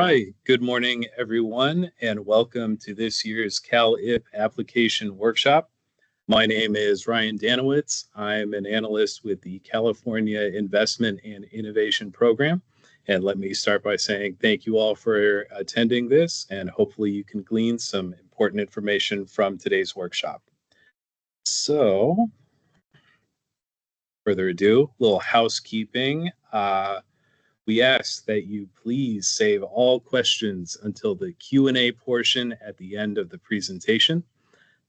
right, good morning, everyone, and welcome to this year's Cal-IP application workshop. My name is Ryan Danowitz. I'm an analyst with the California Investment and Innovation Program. And let me start by saying thank you all for attending this, and hopefully you can glean some important information from today's workshop. So, further ado, a little housekeeping. We ask that you please save all questions until the Q&A portion at the end of the presentation.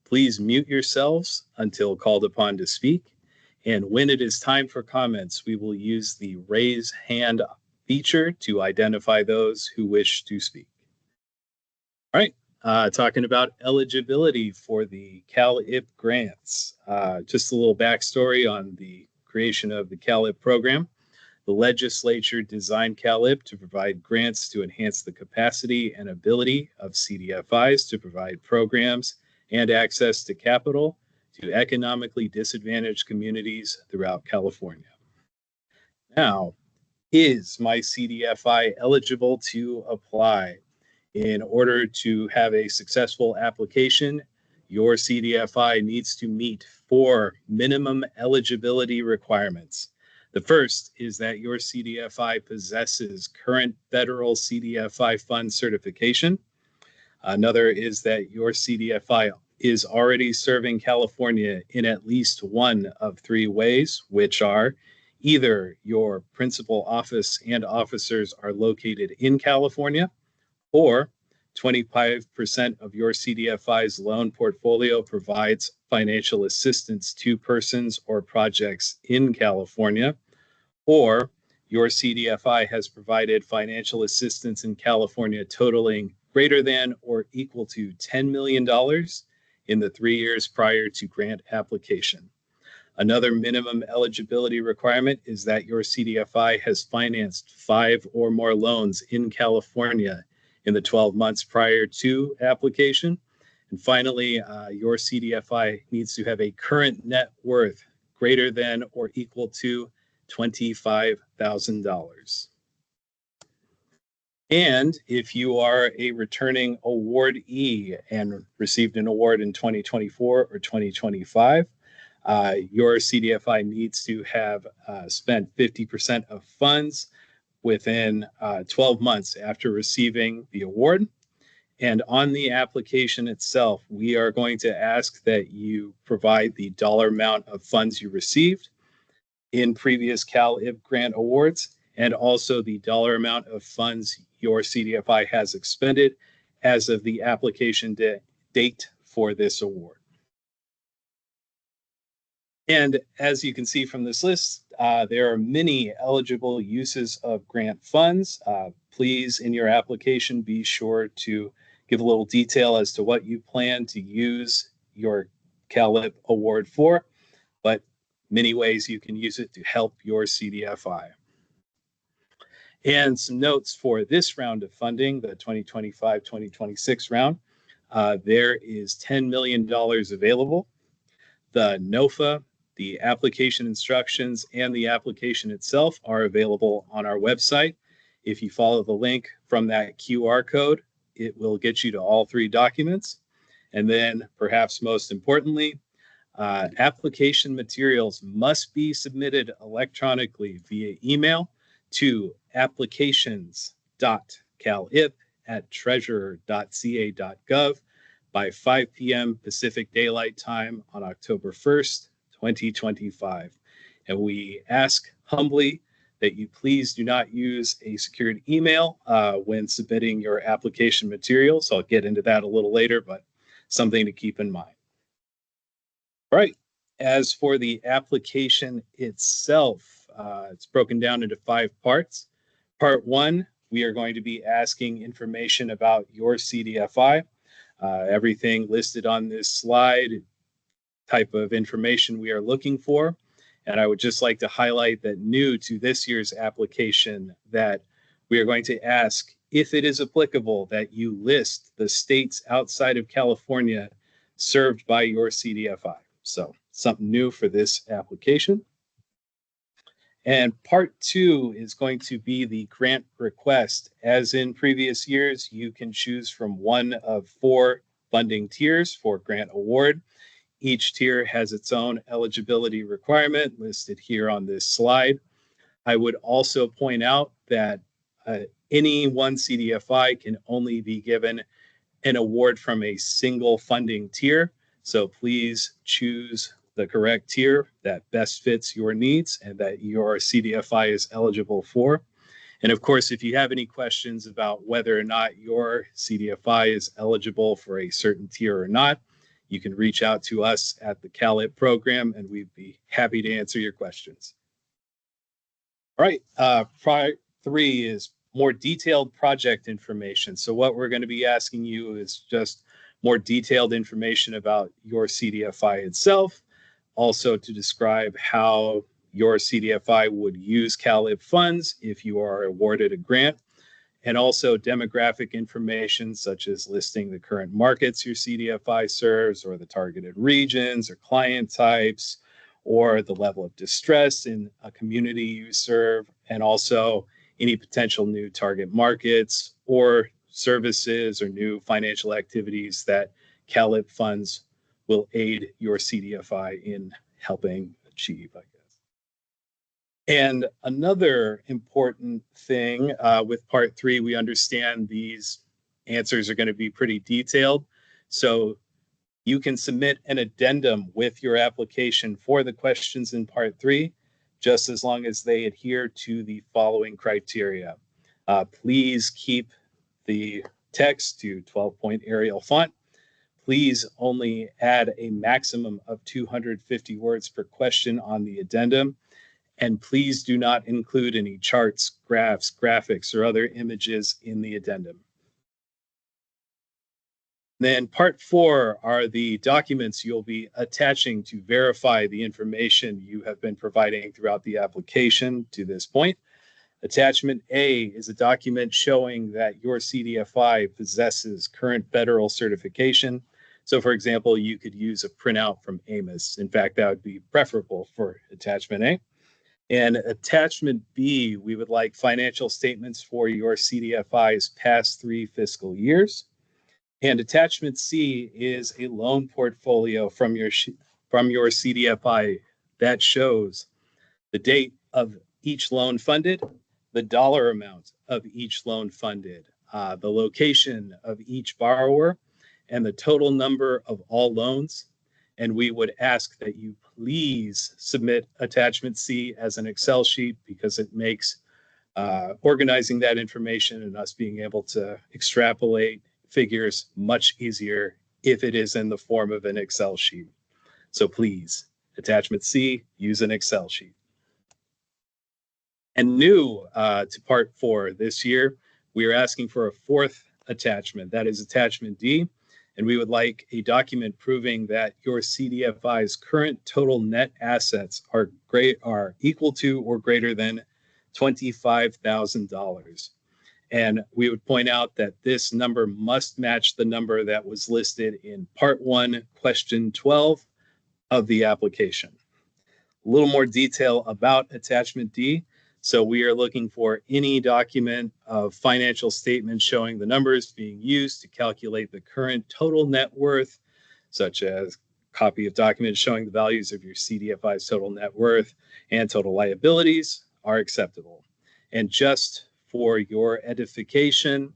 Please mute yourselves until called upon to speak. And when it is time for comments, we will use the raise hand feature to identify those who wish to speak. All right, talking about eligibility for the Cal-IP grants. Just a little backstory on the creation of the Cal-IP program. The legislature designed Cal-IP to provide grants to enhance the capacity and ability of CDFIs to provide programs and access to capital to economically disadvantaged communities throughout California. Now, is my CDFI eligible to apply? In order to have a successful application, your CDFI needs to meet 4 minimum eligibility requirements. The first is that your CDFI possesses current federal CDFI fund certification. Another is that your CDFI is already serving California in at least one of 3 ways, which are either your principal office and officers are located in California, or 25% of your CDFI's loan portfolio provides financial assistance to persons or projects in California, or your CDFI has provided financial assistance in California totaling greater than or equal to $10 million in the 3 years prior to grant application. Another minimum eligibility requirement is that your CDFI has financed 5 or more loans in California in the 12 months prior to application. And finally, your CDFI needs to have a current net worth greater than or equal to $25,000. And if you are a returning awardee and received an award in 2024 or 2025, your CDFI needs to have spent 50% of funds within 12 months after receiving the award. And on the application itself, we are going to ask that you provide the dollar amount of funds you received in previous Cal-IP grant awards, and also the dollar amount of funds your CDFI has expended as of the application date for this award. And as you can see from this list, there are many eligible uses of grant funds. Please, in your application, be sure to give a little detail as to what you plan to use your Cal-IP award for, but many ways you can use it to help your CDFI. And some notes for this round of funding, the 2025-2026 round. There is $10 million available. The NOFA, the application instructions, and the application itself are available on our website. If you follow the link from that QR code, it will get you to all 3 documents. And then, perhaps most importantly, application materials must be submitted electronically via email to applications.calip@treasurer.ca.gov by 5 p.m. Pacific Daylight Time on October 1st, 2025. And we ask humbly that you please do not use a secured email when submitting your application materials. I'll get into that a little later, but something to keep in mind. All right, as for the application itself, it's broken down into 5 parts. Part 1, we are going to be asking information about your CDFI. Everything listed on this slide, type of information we are looking for. And I would just like to highlight that new to this year's application, that we are going to ask if it is applicable that you list the states outside of California served by your CDFI. So something new for this application. And part 2 is going to be the grant request. As in previous years, you can choose from one of 4 funding tiers for grant award. Each tier has its own eligibility requirement listed here on this slide. I would also point out that any one CDFI can only be given an award from a single funding tier. So please choose the correct tier that best fits your needs and that your CDFI is eligible for. And of course, if you have any questions about whether or not your CDFI is eligible for a certain tier or not, you can reach out to us at the CalIP program and we'd be happy to answer your questions. All right, part 3 is more detailed project information. So what we're going to be asking you is just more detailed information about your CDFI itself, also to describe how your CDFI would use CalIP funds if you are awarded a grant, and also demographic information such as listing the current markets your CDFI serves or the targeted regions or client types or the level of distress in a community you serve, and also any potential new target markets or services or new financial activities that CalIP funds will aid your CDFI in helping achieve, I guess. And another important thing with part 3, we understand these answers are going to be pretty detailed. So you can submit an addendum with your application for the questions in part 3, just as long as they adhere to the following criteria. Please keep the text to 12-point Arial font. Please only add a maximum of 250 words per question on the addendum. And please do not include any charts, graphs, graphics, or other images in the addendum. Then part 4 are the documents you'll be attaching to verify the information you have been providing throughout the application to this point. Attachment A is a document showing that your CDFI possesses current federal certification. So for example, you could use a printout from Amos. In fact, that would be preferable for attachment A. And attachment B, we would like financial statements for your CDFI's past 3 fiscal years. And attachment C is a loan portfolio from your CDFI that shows the date of each loan funded, the dollar amount of each loan funded, the location of each borrower, and the total number of all loans. And we would ask that you please submit attachment C as an Excel sheet because it makes organizing that information and us being able to extrapolate figures much easier if it is in the form of an Excel sheet. So please, attachment C, use an Excel sheet. And new to part 4 this year, we are asking for a 4th attachment. That is attachment D. And we would like a document proving that your CDFI's current total net assets are equal to or greater than $25,000. And we would point out that this number must match the number that was listed in part 1, question 12 of the application. A little more detail about attachment D. So we are looking for any document of financial statements showing the numbers being used to calculate the current total net worth, such as copy of documents showing the values of your CDFI's total net worth and total liabilities are acceptable. And just for your edification,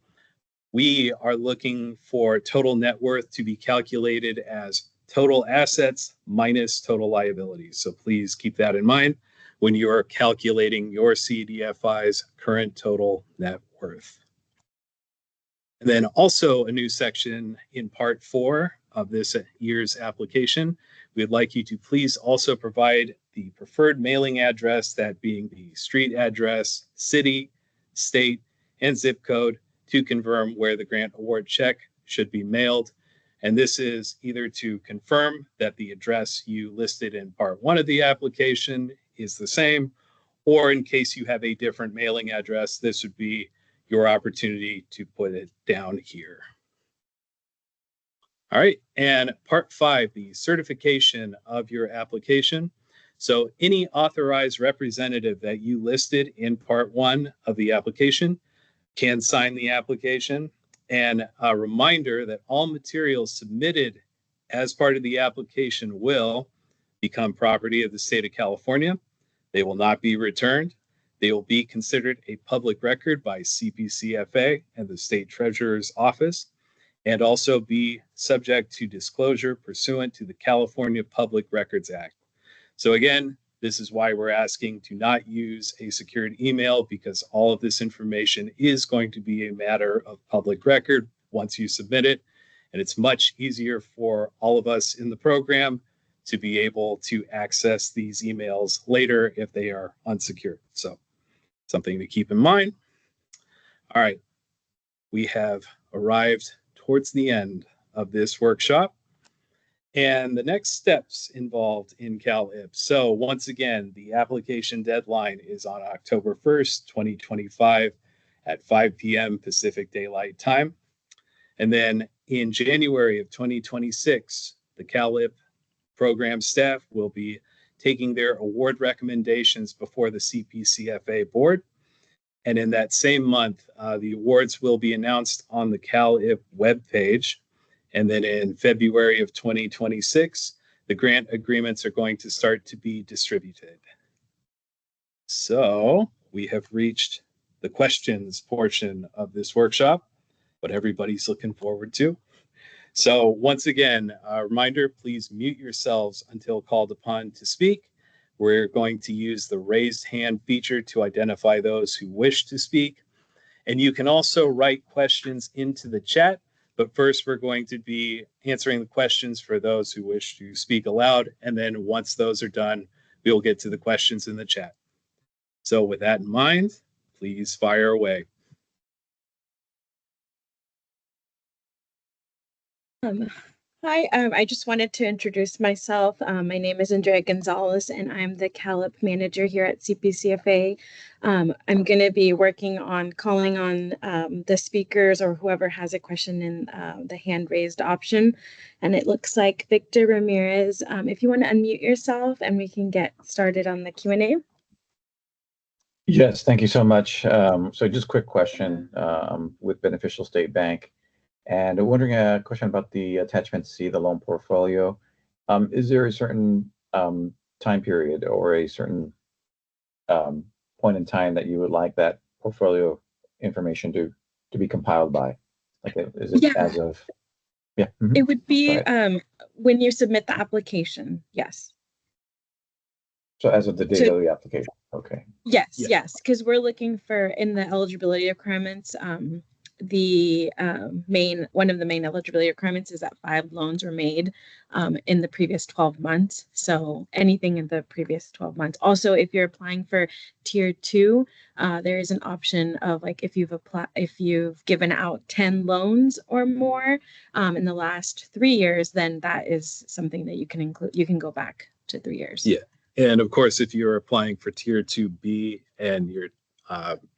we are looking for total net worth to be calculated as total assets minus total liabilities. So please keep that in mind when you are calculating your CDFI's current total net worth. And then also a new section in part 4 of this year's application. We'd like you to please also provide the preferred mailing address, that being the street address, city, state, and zip code to confirm where the grant award check should be mailed. And this is either to confirm that the address you listed in part 1 of the application is the same, or in case you have a different mailing address, this would be your opportunity to put it down here. All right, and part 5, the certification of your application. So any authorized representative that you listed in part 1 of the application can sign the application. And a reminder that all materials submitted as part of the application will become property of the state of California. They will not be returned. They will be considered a public record by CPCFA and the State Treasurer's Office, and also be subject to disclosure pursuant to the California Public Records Act. So again, this is why we're asking to not use a secured email, because all of this information is going to be a matter of public record once you submit it. And it's much easier for all of us in the program to be able to access these emails later if they are unsecured. So something to keep in mind. All right, we have arrived towards the end of this workshop and the next steps involved in CalIP. So once again, the application deadline is on October 1st, 2025 at 5 p.m. Pacific Daylight Time. And then in January of 2026, the CalIP program staff will be taking their award recommendations before the CPCFA board. And in that same month, the awards will be announced on the CalIP webpage. And then in February of 2026, the grant agreements are going to start to be distributed. So we have reached the questions portion of this workshop, what everybody's looking forward to. So once again, a reminder, please mute yourselves until called upon to speak. We're going to use the raised hand feature to identify those who wish to speak. And you can also write questions into the chat. But first, we're going to be answering the questions for those who wish to speak aloud. And then once those are done, we will get to the questions in the chat. So with that in mind, please fire away. Hi, I just wanted to introduce myself. My name is Andrea Gonzalez, and I'm the CalIP manager here at CPCFA. I'm going to be working on calling on the speakers or whoever has a question in the hand raised option. And it looks like Victor Ramirez. If you want to unmute yourself and we can get started on the Q&A. Yes, thank you so much. So just a quick question with Beneficial State Bank. And I'm wondering a question about the attachment C, the loan portfolio. Is there a certain time period or a certain point in time that you would like that portfolio information to be compiled by? Like, is it as of? Yeah. Mm-hmm. It would be when you submit the application. Yes. So as of the date of the application. Okay. Yes, yes, because we're looking for in the eligibility requirements. One of the main eligibility requirements is that 5 loans were made in the previous 12 months. So anything in the previous 12 months. Also, if you're applying for tier 2, there is an option of like if you've given out 10 loans or more in the last 3 years, then that is something that you can include. You can go back to 3 years. Yeah. And of course, if you're applying for tier 2B and you're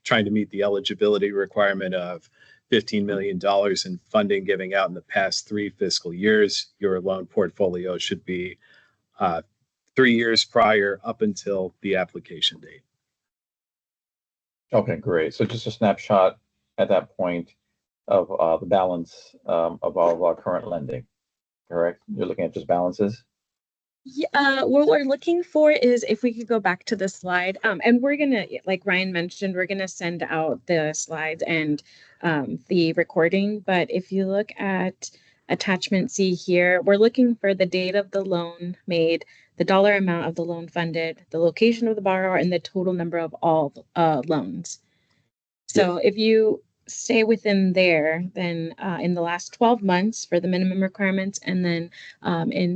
trying to meet the eligibility requirement of $15 million in funding giving out in the past 3 fiscal years, your loan portfolio should be 3 years prior up until the application date. Okay, great. So just a snapshot at that point of the balance of all of our current lending, correct? You're looking at just balances? Yeah, what we're looking for is if we could go back to the slide, and we're gonna, like Ryan mentioned, we're gonna send out the slides and the recording. But if you look at attachment C here, we're looking for the date of the loan made, the dollar amount of the loan funded, the location of the borrower, and the total number of all loans. So if you stay within there, then in the last 12 months for the minimum requirements, and then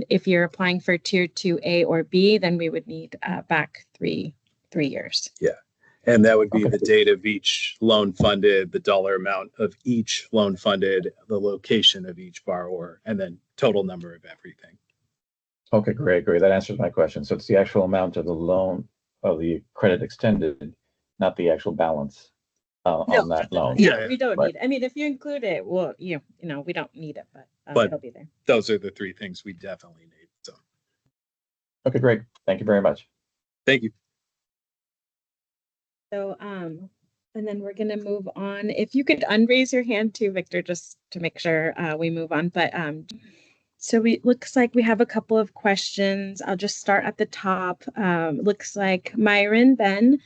if you're applying for tier 2A or B, then we would need back three years. Yeah. And that would be the date of each loan funded, the dollar amount of each loan funded, the location of each borrower, and then total number of everything. Okay, great. That answers my question. So it's the actual amount of the loan, of the credit extended, not the actual balance on that loan. Yeah, we don't need it. I mean, if you include it, well, you know, we don't need it, but it'll be there. Those are the 3 things we definitely need. So. Okay, great. Thank you very much. Thank you. So, and then we're going to move on. If you could unraise your hand too, Victor, just to make sure we move on. But so we looks like we have a couple of questions. I'll just start at the top. Looks like Myron Ben.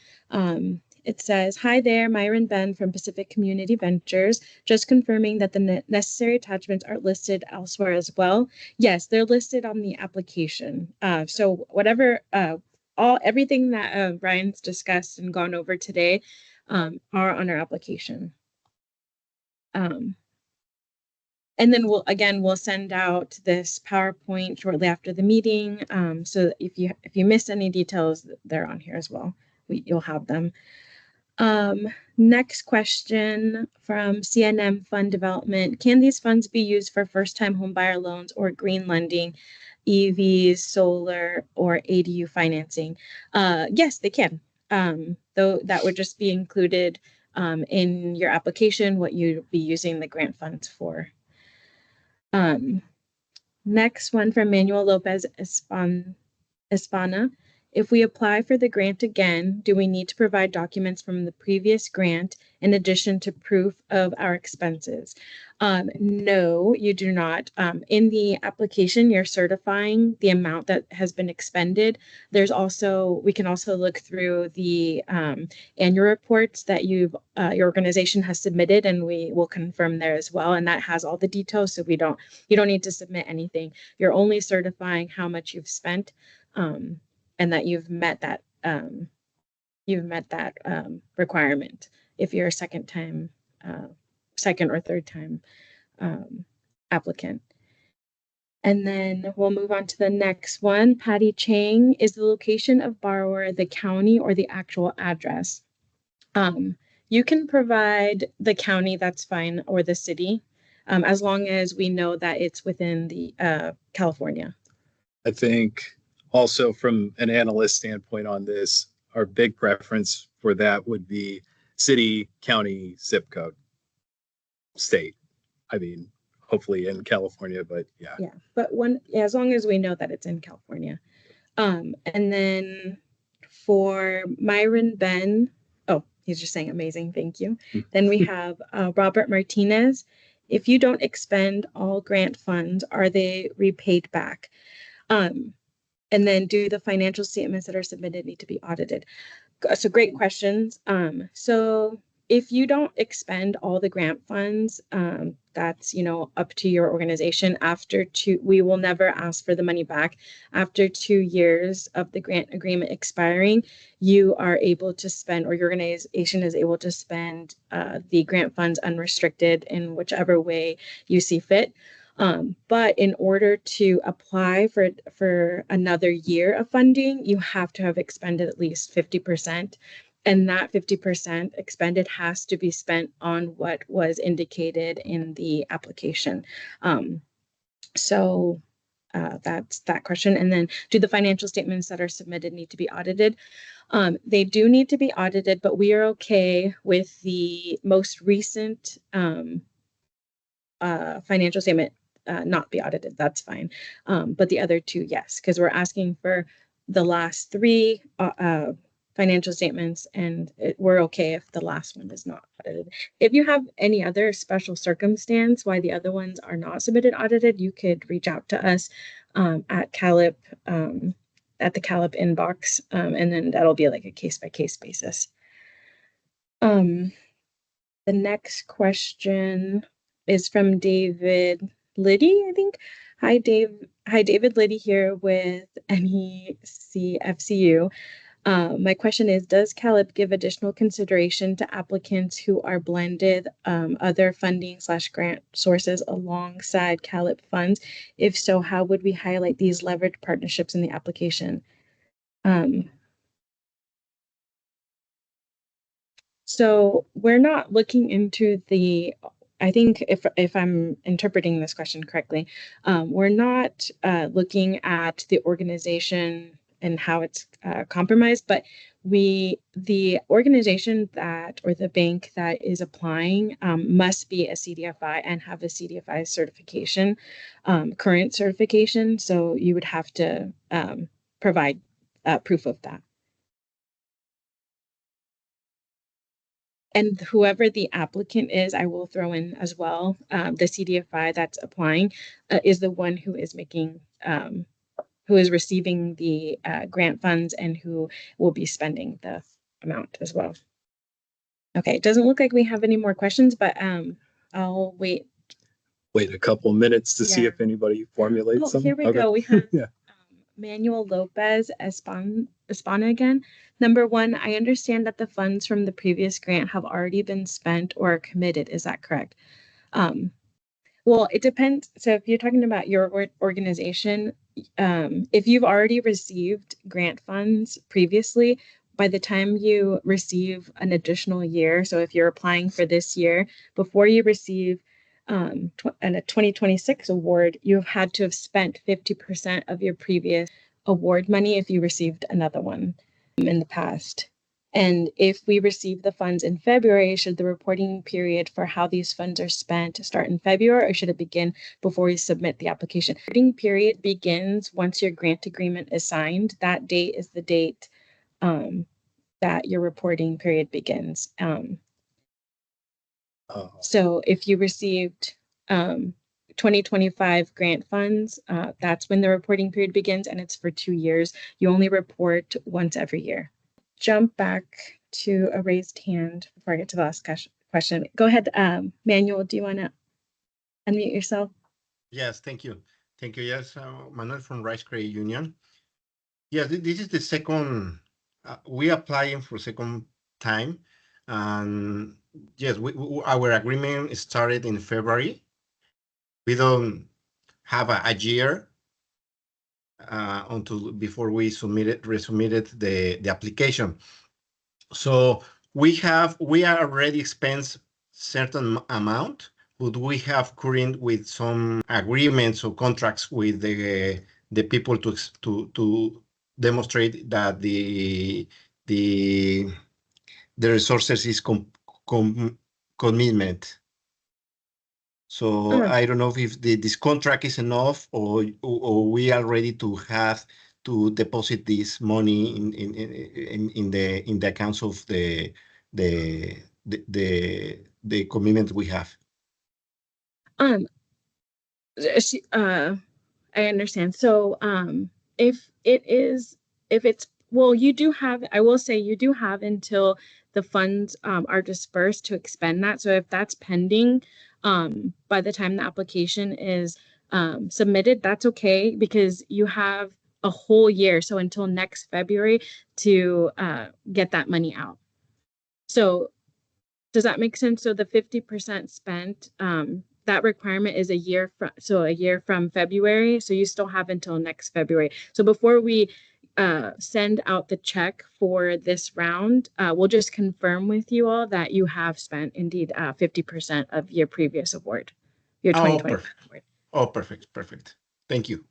It says, "Hi there, Myron Ben from Pacific Community Ventures. Just confirming that the necessary attachments are listed elsewhere as well." Yes, they're listed on the application. So whatever everything that Brian's discussed and gone over today are on our application. And then we'll send out this PowerPoint shortly after the meeting. So if you missed any details, they're on here as well. You'll have them. Next question from CNM Fund Development. Can these funds be used for first-time homebuyer loans or green lending, EVs, solar, or ADU financing? Yes, they can. Though that would just be included in your application, what you'd be using the grant funds for. Next one from Manuel Lopez Espana. If we apply for the grant again, do we need to provide documents from the previous grant in addition to proof of our expenses? No, you do not. In the application, you're certifying the amount that has been expended. We can also look through the annual reports that your organization has submitted, and we will confirm there as well. And that has all the details, so you don't need to submit anything. You're only certifying how much you've spent. And that you've met that requirement if you're a second or third time applicant. And then we'll move on to the next one. Patty Chang, is the location of borrower the county or the actual address? You can provide the county, that's fine, or the city, as long as we know that it's within the California. I think also from an analyst standpoint on this, our big preference for that would be city, county, zip code, state. I mean, hopefully in California, but yeah. Yeah, but as long as we know that it's in California. And then for Myron Ben, oh, he's just saying amazing, thank you. Then we have Robert Martinez. If you don't expend all grant funds, are they repaid back? And then do the financial statements that are submitted need to be audited? So great questions. So if you don't expend all the grant funds, that's up to your organization. We will never ask for the money back. After 2 years of the grant agreement expiring, you are able to spend, or your organization is able to spend the grant funds unrestricted in whichever way you see fit. But in order to apply for another year of funding, you have to have expended at least 50%. And that 50% expended has to be spent on what was indicated in the application. So that's that question. And then, do the financial statements that are submitted need to be audited? They do need to be audited, but we are okay with the most recent financial statement not be audited. That's fine. But the other two, yes, because we're asking for the last 3 financial statements, and we're okay if the last one is not audited. If you have any other special circumstance why the other ones are not submitted audited, you could reach out to us at CALIP, at the CALIP inbox, and then that'll be like a case-by-case basis. The next question is from David Liddy, I think. Hi, David Liddy here with NECFCU. My question is, does CALIP give additional consideration to applicants who are blended other funding/grant sources alongside CALIP funds? If so, how would we highlight these leveraged partnerships in the application? So we're not looking into I think if I'm interpreting this question correctly, we're not looking at the organization and how it's compromised, but the organization or the bank that is applying must be a CDFI and have a CDFI certification, current certification. So you would have to provide proof of that. and whoever the applicant is, I will throw in as well. The CDFI that's applying is the one who is making, who is receiving the grant funds and who will be spending the amount as well. Okay, it doesn't look like we have any more questions, but I'll wait. Wait a couple minutes to see Yeah. if anybody formulates Oh, some. here we Okay. go. We have Yeah. Manuel Lopez Espana again. Number one, I understand that the funds from the previous grant have already been spent or committed. Is that correct? Well, it depends. So if you're talking about your organization, if you've already received grant funds previously, by the time you receive an additional year, so if you're applying for this year, before you receive a 2026 award, you've had to have spent 50% of your previous award money if you received another one in the past. And if we receive the funds in February, should the reporting period for how these funds are spent start in February, or should it begin before we submit the application? The reporting period begins once your grant agreement is signed. That date is the date that your reporting period begins. So if you received 2025 grant funds, that's when the reporting period begins, and it's for 2 years. You only report once every year. Jump back to a raised hand before I get to the last question. Go ahead, Manuel, do you want to unmute yourself? Yes, thank you. Thank you. Yes, Manuel from Rice Credit Union. Yeah, this is the second, we applying for second time. And yes, our agreement started in February. We don't have a year until before we resubmitted the application. So we are already spent certain amount, but we have current with some agreements or contracts with the people to demonstrate that the resources is commitment. So I don't know if this contract is enough, or we are ready to have to deposit this money in the accounts of the commitment we have. I understand. So if it's, well, you do have, I will say you do have until the funds are dispersed to expend that. So if that's pending by the time the application is submitted, that's okay, because you have a whole year, so until next February, to get that money out. So does that make sense? So the 50% spent, that requirement is a year from February. So you still have until next February. So before we send out the check for this round, we'll just confirm with you all that you have spent indeed 50% of your previous award, your 2025 award. Oh, perfect. Thank you.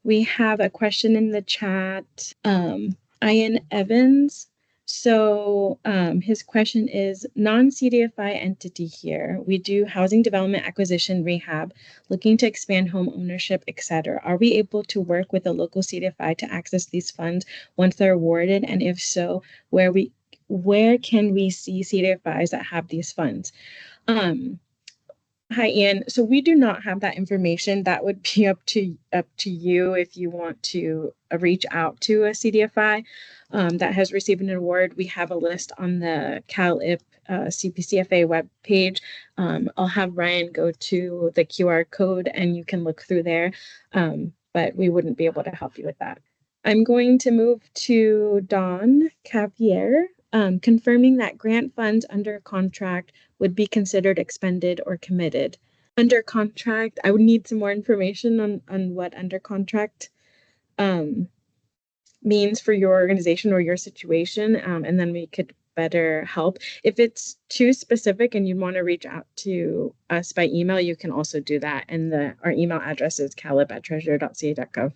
We have a question in the chat. Ian Evans. So his question is, non-CDFI entity here. We do housing development, acquisition, rehab, looking to expand home ownership, etc. Are we able to work with a local CDFI to access these funds once they're awarded? And if so, where can we see CDFIs that have these funds? Hi, Ian. So we do not have that information. That would be up to you if you want to reach out to a CDFI that has received an award. We have a list on the CalIP CPCFA webpage. I'll have Ryan go to the QR code and you can look through there, but we wouldn't be able to help you with that. I'm going to move to Don Cavier. Confirming that grant funds under contract would be considered expended or committed. Under contract, I would need some more information on what under contract means for your organization or your situation, and then we could better help. If it's too specific and you want to reach out to us by email, you can also do that. And our email address is calib@treasurer.ca.gov.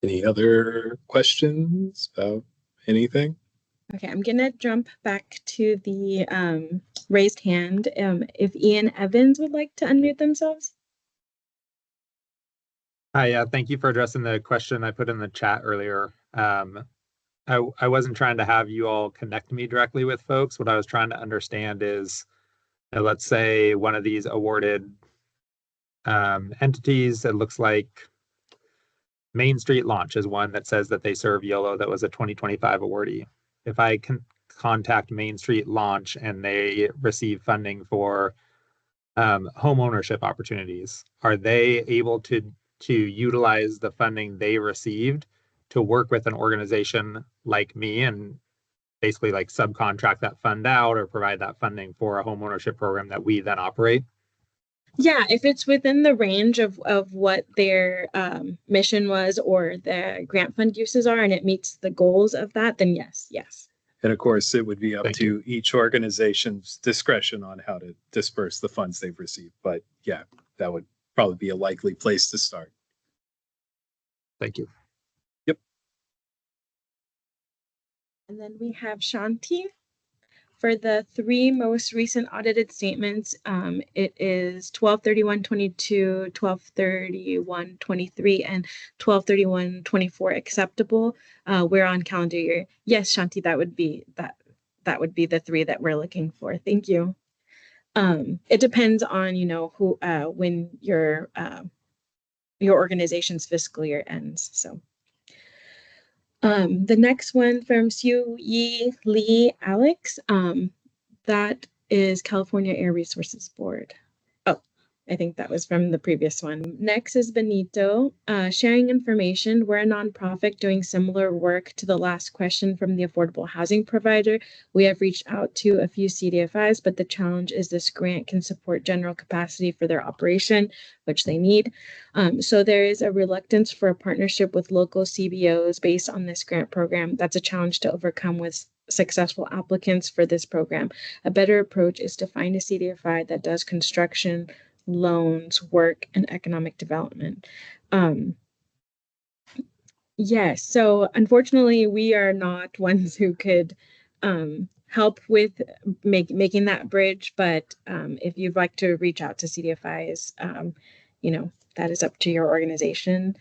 Any other questions about anything? Okay, I'm gonna jump back to the raised hand. If Ian Evans would like to unmute themselves. Hi, thank you for addressing the question I put in the chat earlier. I wasn't trying to have you all connect me directly with folks. What I was trying to understand is, let's say one of these awarded entities, it looks like Main Street Launch is one that says that they serve YOLO, that was a 2025 awardee. If I can contact Main Street Launch and they receive funding for home ownership opportunities, are they able to utilize the funding they received to work with an organization like me and basically like subcontract that fund out or provide that funding for a home ownership program that we then operate? Yeah, if it's within the range of what their mission was or the grant fund uses are, and it meets the goals of that, then yes. And of course, it would be up Thank to each organization's discretion on how to disperse the funds they've received. But yeah, that would probably be a likely place to start. Thank you. Yep. And then we have Shanti. For the 3 most recent audited statements, it is 12/31/22, 12/31/23, and 12/31/24 acceptable. We're on calendar year. Yes, Shanti, that would be the 3 that we're looking for. Thank you. It depends on who when your organization's fiscal year ends. So. The next one from Sue Yi Lee Alex, that is California Air Resources Board. Oh, I think that was from the previous one. Next is Benito, sharing information. We're a nonprofit doing similar work to the last question from the affordable housing provider. We have reached out to a few CDFIs, but the challenge is this grant can support general capacity for their operation, which they need. So there is a reluctance for a partnership with local CBOs based on this grant program. That's a challenge to overcome with successful applicants for this program. A better approach is to find a CDFI that does construction, loans, work, and economic development. Yes, so unfortunately, we are not ones who could help with making that bridge, but if you'd like to reach out to CDFIs, that is up to your organization.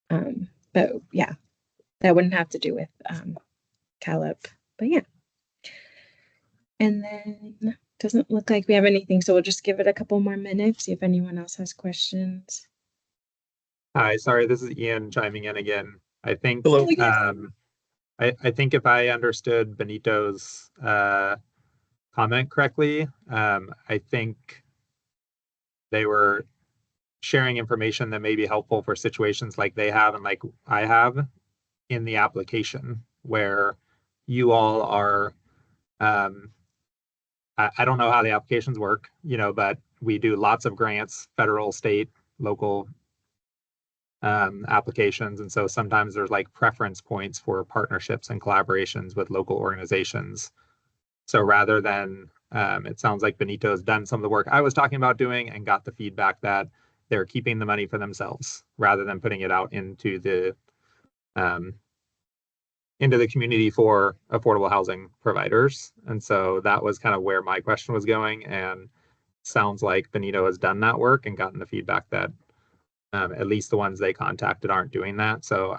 But yeah, that wouldn't have to do with CalIP, but yeah. And then doesn't look like we have anything, so we'll just give it a couple more minutes, see if anyone else has questions. Hi, sorry, this is Ian chiming in again. I think Hello. I think if I understood Benito's comment correctly, I think they were sharing information that may be helpful for situations like they have and like I have in the application, where you all are I don't know how the applications work, but we do lots of grants, federal, state, local applications. And so sometimes there's like preference points for partnerships and collaborations with local organizations. So rather than, it sounds like Benito has done some of the work I was talking about doing and got the feedback that they're keeping the money for themselves rather than putting it out into the community for affordable housing providers. And so that was kind of where my question was going. And sounds like Benito has done that work and gotten the feedback that at least the ones they contacted aren't doing that. So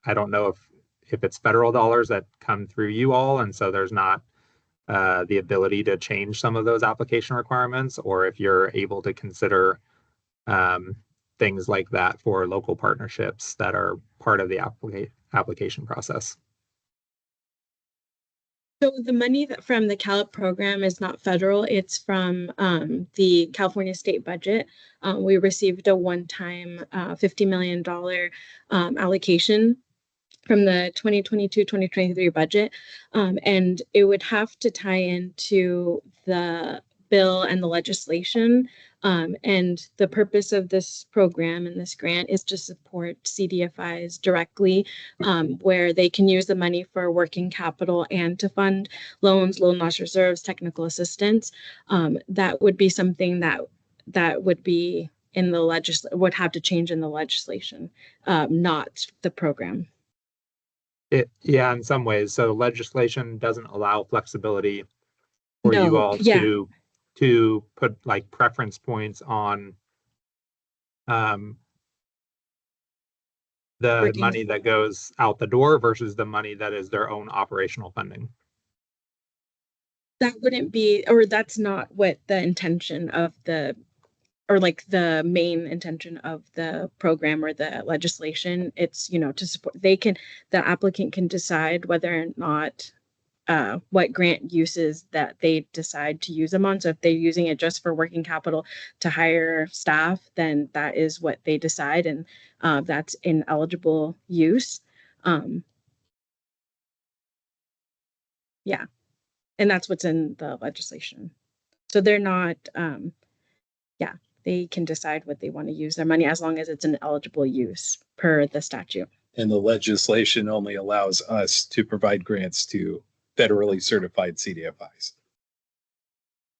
I don't know if it's federal dollars that come through you all, and so there's not the ability to change some of those application requirements, or if you're able to consider things like that for local partnerships that are part of the application process. So the money from the CalIP program is not federal. It's from the California state budget. We received a one-time $50 million allocation from the 2022-2023 budget. And it would have to tie into the bill and the legislation. And the purpose of this program and this grant is to support CDFIs directly, where they can use the money for working capital and to fund loans, loan loss reserves, technical assistance. That would be something that would be in the would have to change in the legislation, not the program. Yeah, in some ways. So legislation doesn't allow flexibility for you all to put like preference points on the Working- money that goes out the door versus the money that is their own operational funding. That wouldn't be, or that's not what the intention of the, or like the main intention of the program or the legislation. It's, you know, to support, the applicant can decide whether or not what grant uses that they decide to use them on. So if they're using it just for working capital to hire staff, then that is what they decide, and that's an eligible use. Yeah, and that's what's in the legislation. So they're not, yeah, they can decide what they want to use their money as long as it's an eligible use per the statute. And the legislation only allows us to provide grants to federally certified CDFIs.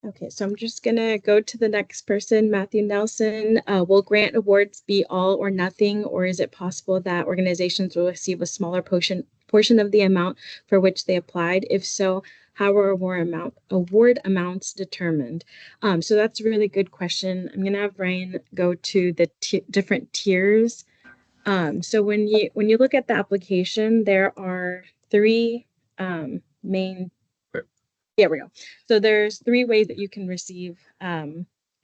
Okay, so I'm just gonna go to the next person, Matthew Nelson. Will grant awards be all or nothing, or is it possible that organizations will receive a smaller portion of the amount for which they applied? If so, how are award amounts determined? So that's a really good question. I'm gonna have Ryan go to the different tiers. So when you look at the application, there are three main. Here we go. So there's three ways that you can receive a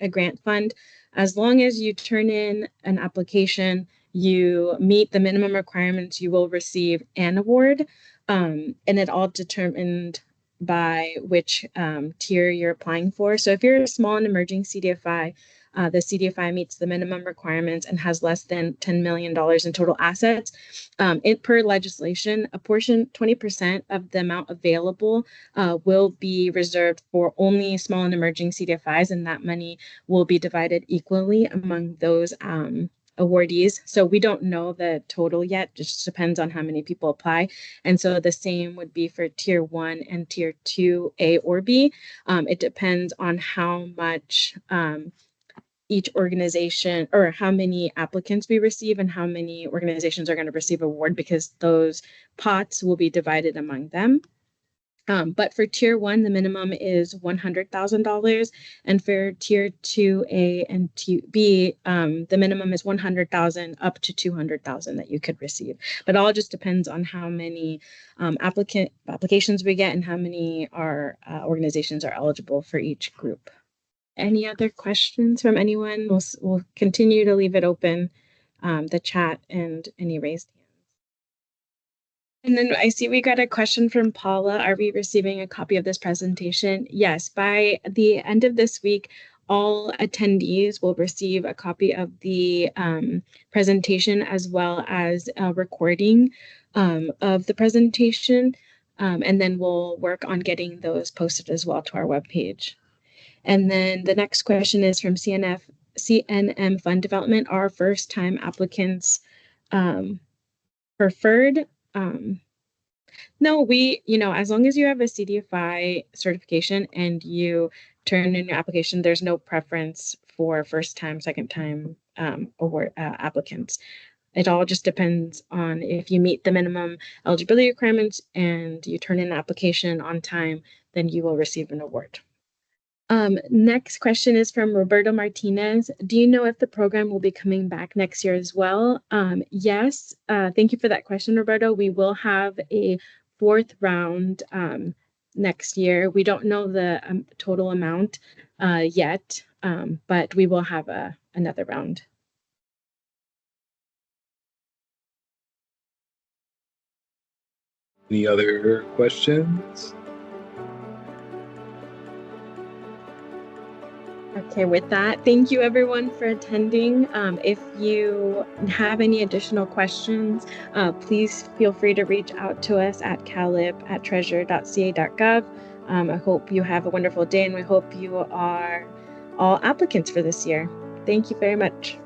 grant fund. As long as you turn in an application, you meet the minimum requirements, you will receive an award, and it all determined by which tier you're applying for. So if you're a small and emerging CDFI, the CDFI meets the minimum requirements and has less than $10 million in total assets. Per legislation, a portion, 20% of the amount available will be reserved for only small and emerging CDFIs, and that money will be divided equally among those awardees. So we don't know the total yet, just depends on how many people apply. And so the same would be for tier 1 and tier 2, A or B. It depends on how much each organization, or how many applicants we receive and how many organizations are going to receive award, because those pots will be divided among them. But for tier 1, the minimum is $100,000, and for tier 2A and 2B, the minimum is $100,000 up to $200,000 that you could receive. But all just depends on how many applications we get and how many organizations are eligible for each group. Any other questions from anyone? We'll continue to leave it open, the chat and any raised hands. And then I see we got a question from Paula. Are we receiving a copy of this presentation? Yes, by the end of this week, all attendees will receive a copy of the presentation, as well as a recording of the presentation. And then we'll work on getting those posted as well to our webpage. And then the next question is from CNM Fund Development. Are first-time applicants preferred? No, as long as you have a CDFI certification and you turn in your application, there's no preference for first-time, second-time award applicants. It all just depends on if you meet the minimum eligibility requirements and you turn in an application on time, then you will receive an award. Next question is from Roberto Martinez. Do you know if the program will be coming back next year as well? Yes. Thank you for that question, Roberto. We will have a fourth round next year. We don't know the total amount yet, but we will have another round. Any other questions? Okay, with that, thank you everyone for attending. If you have any additional questions, please feel free to reach out to us at calip@treasure.ca.gov. I hope you have a wonderful day, and we hope you are all applicants for this year. Thank you very much.